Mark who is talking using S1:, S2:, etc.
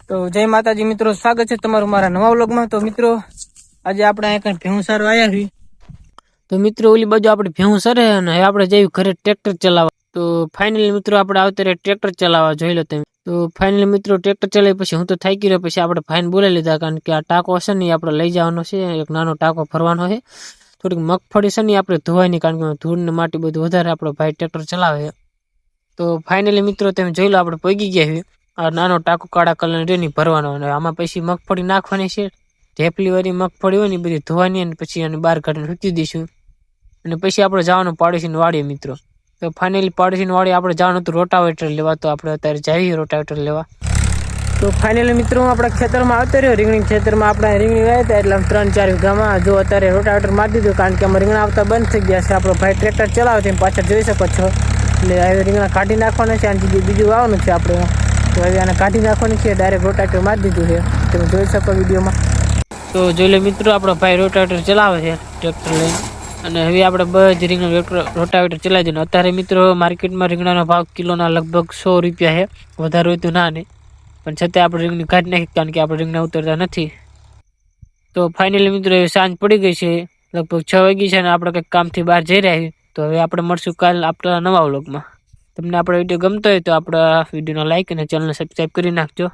S1: તો જય માતાજી મિત્રો, સ્વાગત છે તમારું મારા નવા વ્લોગમાં। તો મિત્રો આજે આપણે અહીંયા કઈ ભેહું સારવા આવ્યા છીએ। તો મિત્રો ઓલી બાજુ આપણે ભેહું સરે અને આપણે જઈએ ઘરે ટ્રેક્ટર ચલાવવા। તો ફાઇનલી મિત્રો આપણે આવતા ટ્રેક્ટર ચલાવવા જોઈ લો તમે। તો ફાઇનલી મિત્રો ટ્રેક્ટર ચલાવી પછી હું તો થાકી રહ્યો, પછી આપણે ભાઈને બોલાવી લીધા, કારણ કે આ ટાંકો છે ને આપણે લઈ જવાનો છે, એક નાનો ટાંકો ભરવાનો છે। થોડીક મગફળી છે ને આપણે ધોવાની, કારણ કે ધૂળ ને માટી બધું વધારે આપણો ભાઈ ટ્રેક્ટર ચલાવે। તો ફાઇનલી મિત્રો તમે જોઈ લો આપણે પહોંચી ગયા છીએ। આ નાનો ટાંકો કાળા કલર રેની ભરવાનો, અને આમાં પછી મગફળી નાખવાની છે। ઢેપલી વાળી મગફળી હોય ને બધી ધોવાની, અને પછી એને બહાર કાઢીને સૂકી દઈશું, અને પછી આપણે જવાનું પાડોશીની વાડીએ મિત્રો। તો ફાઇનલી પાડોશીની વાડીએ આપણે જવાનું હતું રોટાવેટર લેવા, તો આપણે અત્યારે જઈએ રોટાવેટર લેવા। તો ફાઇનલી મિત્રો આપણે ખેતરમાં આવતા રહ્યો, રીંગણી ખેતરમાં આપણે રીંગણી વાવ્યા હતા, એટલે 3-4 વીઘામાં જો અત્યારે રોટાવેટર મારી દીધું, કારણ કે અમે રીંગણા આવતા બંધ થઈ ગયા છે। આપણો ભાઈ ટ્રેક્ટર ચલાવે છે, પાછળ જોઈ શકો છો। એટલે હવે રીંગણા કાઢી નાખવાના છે, આની બીજું વાવવાનું છે આપણે। તો હવે આને કાઢી નાખવાની છે, ડાયરેક્ટ રોટાવેટર મારી દીધું છે, તમે જોઈ શકો વિડીયોમાં। તો જોઈ લો મિત્રો આપણો ભાઈ રોટાવેટર ચલાવે છે ટ્રેક્ટર લઈને, અને હવે આપણે બધી રીંગણા રોટાવેટર ચલાવી દઈએ। અત્યારે મિત્રો માર્કેટમાં રીંગણાનો ભાવ કિલોના લગભગ 100 રૂપિયા છે, વધારે હોય તો ના નહીં, પણ છતાં આપણે રીંગણી કાઢી નાખી, કારણ કે આપણે રીંગણા ઉતરતા નથી। તો ફાઇનલી મિત્રો સાંજ પડી ગઈ છે, લગભગ 6 વાગી છે, અને આપણે કંઈક કામથી બહાર જઈ રહ્યા છીએ। તો હવે આપણે મળશું કાલ આપણા નવા વ્લોગમાં। તમને આપણો વિડીયો ગમતો હોય તો આપણા વિડીયોને લાઈક અને ચેનલને સબસ્ક્રાઈબ કરી નાખજો।